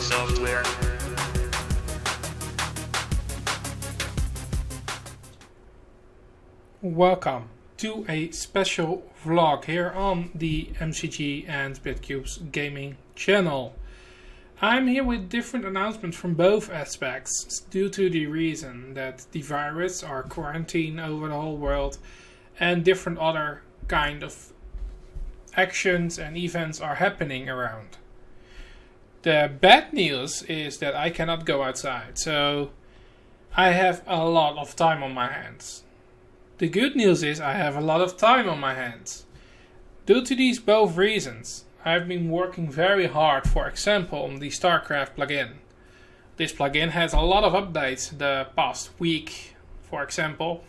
Software. Welcome to a special vlog here on the MCG and Bitcubes Gaming channel. I'm here with different announcements from both aspects due to the reason that the virus are quarantined over the whole world and different other kind of actions and events are happening around. The bad news is that I cannot go outside, so I have a lot of time on my hands. The good news is I have a lot of time on my hands. Due to these both reasons, I've been working very hard, for example, on the Starcraft plugin. This plugin has a lot of updates the past week, for example,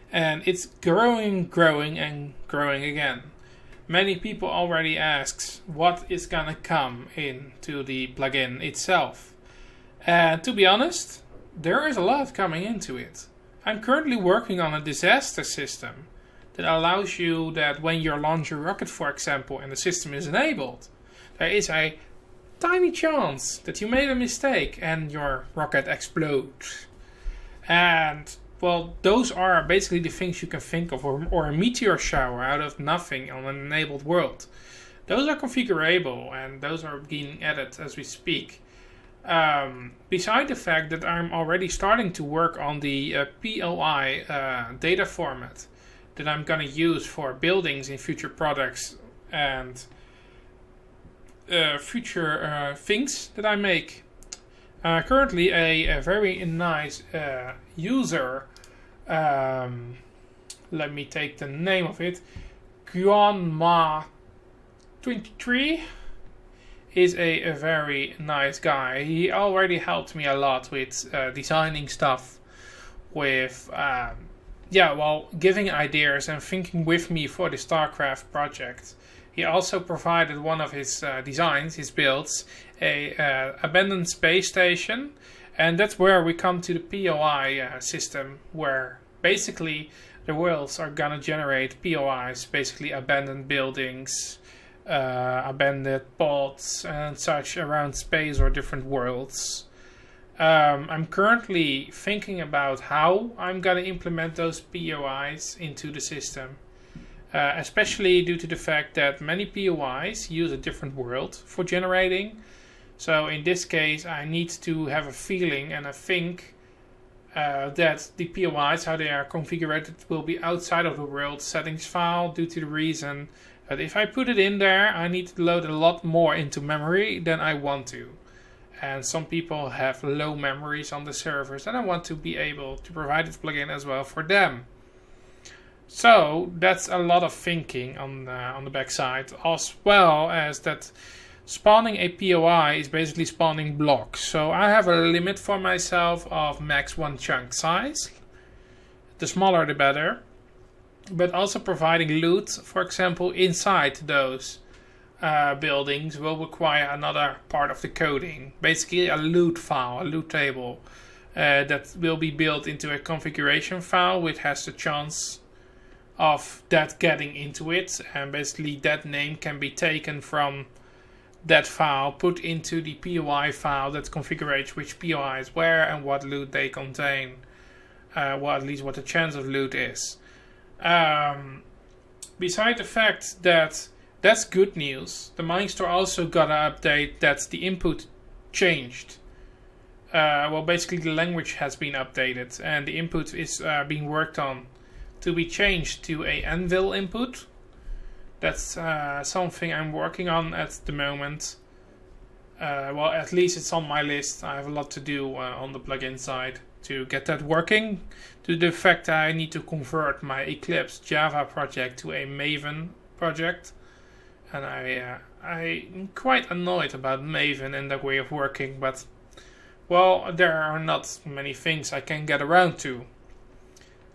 and it's growing and growing again. Many people already ask what is gonna come into the plugin itself. And to be honest, there is a lot coming into it. I'm currently working on a disaster system that allows you that when you launch your rocket, for example, and the system is enabled, there is a tiny chance that you made a mistake and your rocket explodes. And well, those are basically the things you can think of, or a meteor shower out of nothing on an enabled world. Those are configurable and those are being added as we speak. Beside the fact that I'm already starting to work on the POI data format that I'm going to use for buildings in future products and future things that I make. Currently a very nice user, let me take the name of it, Guanma23 is a very nice guy. He already helped me a lot with designing stuff, with giving ideas and thinking with me for the StarCraft project. He also provided one of his designs, his builds, a abandoned space station, and that's where we come to the POI system, where basically the worlds are gonna generate POIs, basically abandoned buildings, abandoned pods and such around space or different worlds. I'm currently thinking about how I'm gonna implement those POIs into the system. Especially due to the fact that many POIs use a different world for generating. So in this case I need to have a feeling and I think that the POIs, how they are configured, will be outside of the world settings file, due to the reason that if I put it in there I need to load a lot more into memory than I want to. And some people have low memories on the servers and I want to be able to provide this plugin as well for them. So that's a lot of thinking on the backside, as well as that spawning a POI is basically spawning blocks. So I have a limit for myself of max 1 chunk size. The smaller the better. But also providing loot, for example, inside those buildings will require another part of the coding. Basically a loot file, a loot table that will be built into a configuration file which has the chance of that getting into it, and basically that name can be taken from that file, put into the POI file that configures which POI is where and what loot they contain, well, at least what the chance of loot is. Beside the fact that that's good news, the Minestore also got an update that the input changed. Well, basically the language has been updated and the input is being worked on to be changed to a Anvil input. That's something I'm working on at the moment. Well, at least it's on my list. I have a lot to do on the plugin side to get that working. To the fact that I need to convert my Eclipse Java project to a Maven project. And I'm quite annoyed about Maven and that way of working. But, well, there are not many things I can get around to.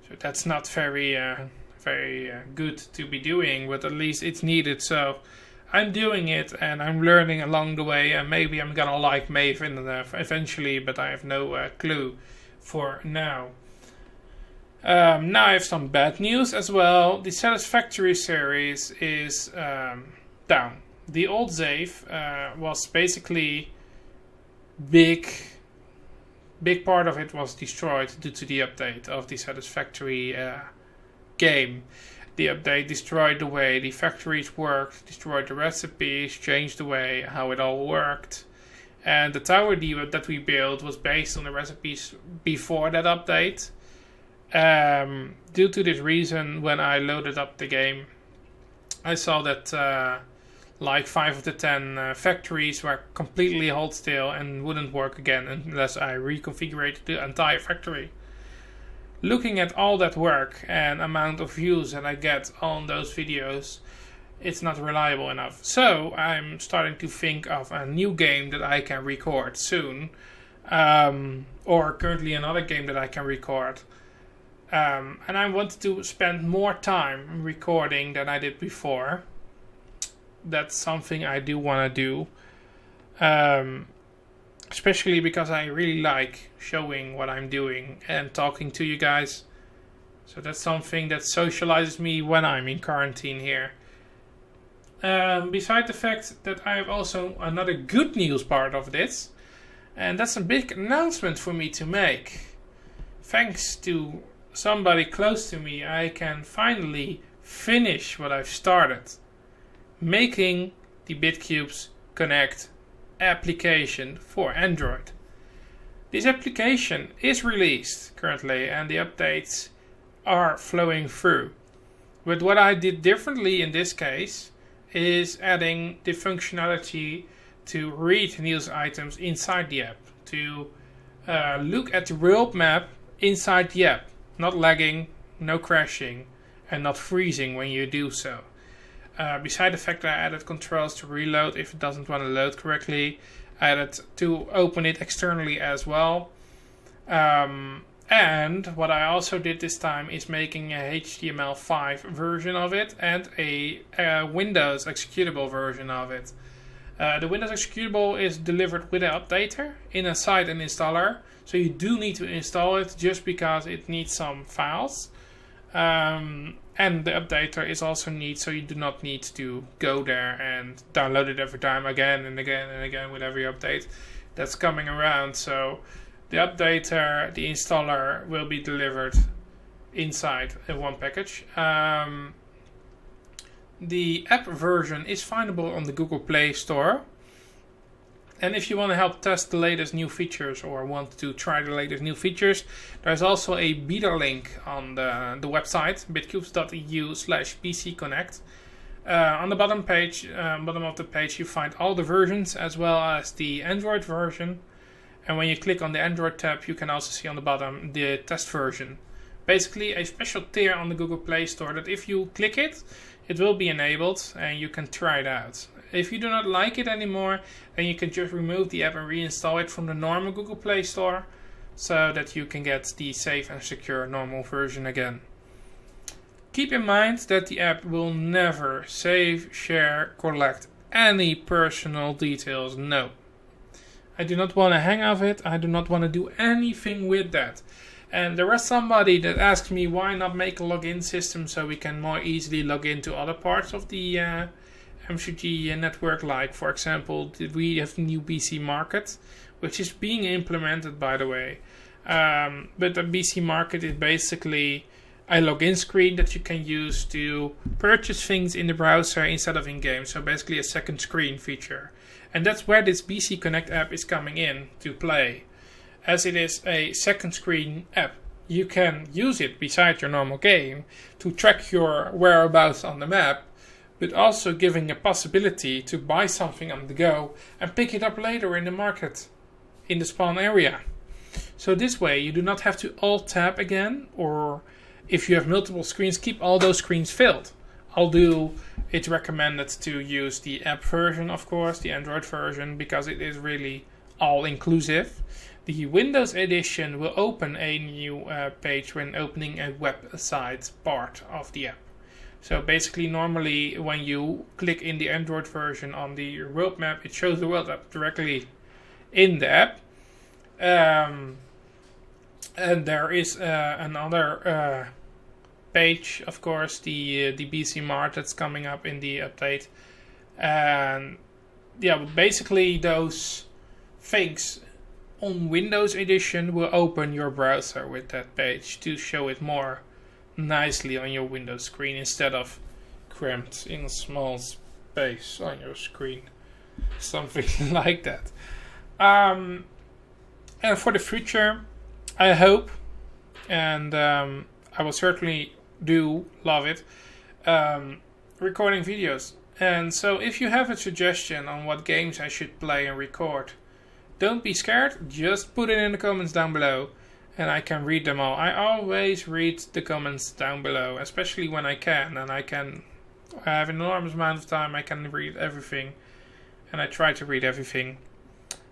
So that's not very good to be doing, but at least it's needed. So I'm doing it and I'm learning along the way, and maybe I'm gonna like Maven eventually, but I have no clue for now. Now I have some bad news as well. The Satisfactory series is down. The old save was basically big part of it was destroyed due to the update of the Satisfactory game. The update destroyed the way the factories worked, destroyed the recipes, changed the way how it all worked. And the tower that we built was based on the recipes before that update. Due to this reason, when I loaded up the game, I saw that like 5 of the 10 factories were completely hold still and wouldn't work again unless I reconfigured the entire factory. Looking at all that work and amount of views that I get on those videos, it's not reliable enough. So I'm starting to think of a new game that I can record soon, or currently another game that I can record. And I want to spend more time recording than I did before. That's something I do want to do. Especially because I really like showing what I'm doing and talking to you guys. So that's something that socializes me when I'm in quarantine here. Beside the fact that I have also another good news part of this. And that's a big announcement for me to make. Thanks to somebody close to me, I can finally finish what I've started. Making the Bitcubes Connect application for Android. This application is released currently and the updates are flowing through. But what I did differently in this case is adding the functionality to read news items inside the app, to look at the world map inside the app, not lagging, no crashing, and not freezing when you do so. Beside the fact that I added controls to reload if it doesn't want to load correctly, I added to open it externally as well. And what I also did this time is making a HTML5 version of it and a Windows executable version of it. The Windows executable is delivered with an updater inside an installer, so you do need to install it just because it needs some files. And the updater is also neat, so you do not need to go there and download it every time again and again and again with every update that's coming around. So the updater, the installer will be delivered inside in one package. The app version is findable on the Google Play Store. And if you want to help test the latest new features or want to try the latest new features, there's also a beta link on the website, bitcubes.eu/pcconnect. On the bottom of the page, you find all the versions as well as the Android version. And when you click on the Android tab, you can also see on the bottom the test version. Basically a special tier on the Google Play Store that if you click it, it will be enabled and you can try it out. If you do not like it anymore, then you can just remove the app and reinstall it from the normal Google Play Store so that you can get the safe and secure normal version again. Keep in mind that the app will never save, share, collect any personal details. No. I do not want to hang off it. I do not want to do anything with that. And there was somebody that asked me why not make a login system so we can more easily log into other parts of the MCG network, like for example we have the new BC Market, which is being implemented by the way. But the BC Market is basically a login screen that you can use to purchase things in the browser instead of in-game. So basically a second screen feature. And that's where this BC Connect app is coming in to play. As it is a second screen app, you can use it beside your normal game to track your whereabouts on the map, but also giving a possibility to buy something on the go and pick it up later in the market, in the spawn area. So this way you do not have to alt-tab again, or if you have multiple screens, keep all those screens filled. Although it's recommended to use the app version, of course, the Android version, because it is really all-inclusive. The Windows edition will open a new page when opening a website part of the app. So basically, normally when you click in the Android version on the world map, it shows the world map directly in the app. And there is another page, of course, the BC Mart that's coming up in the update. And yeah, basically those things on Windows Edition will open your browser with that page to show it more nicely on your Windows screen instead of cramped in a small space on your screen. Something like that. And for the future, I hope, and I will certainly do love it, recording videos. And so if you have a suggestion on what games I should play and record, don't be scared, just put it in the comments down below and I can read them all. I always read the comments down below, especially when I can, and I have an enormous amount of time, I can read everything, and I try to read everything.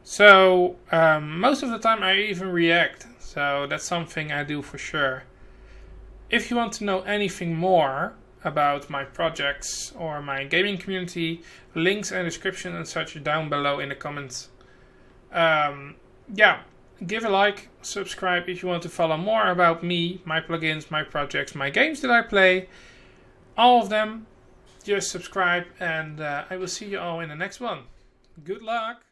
So most of the time I even react, so that's something I do for sure. If you want to know anything more about my projects or my gaming community, links and description and such are down below in the comments. Yeah, give a like, subscribe if you want to follow more about me, my plugins, my projects, my games that I play, all of them. Just subscribe, and I will see you all in the next one. Good luck!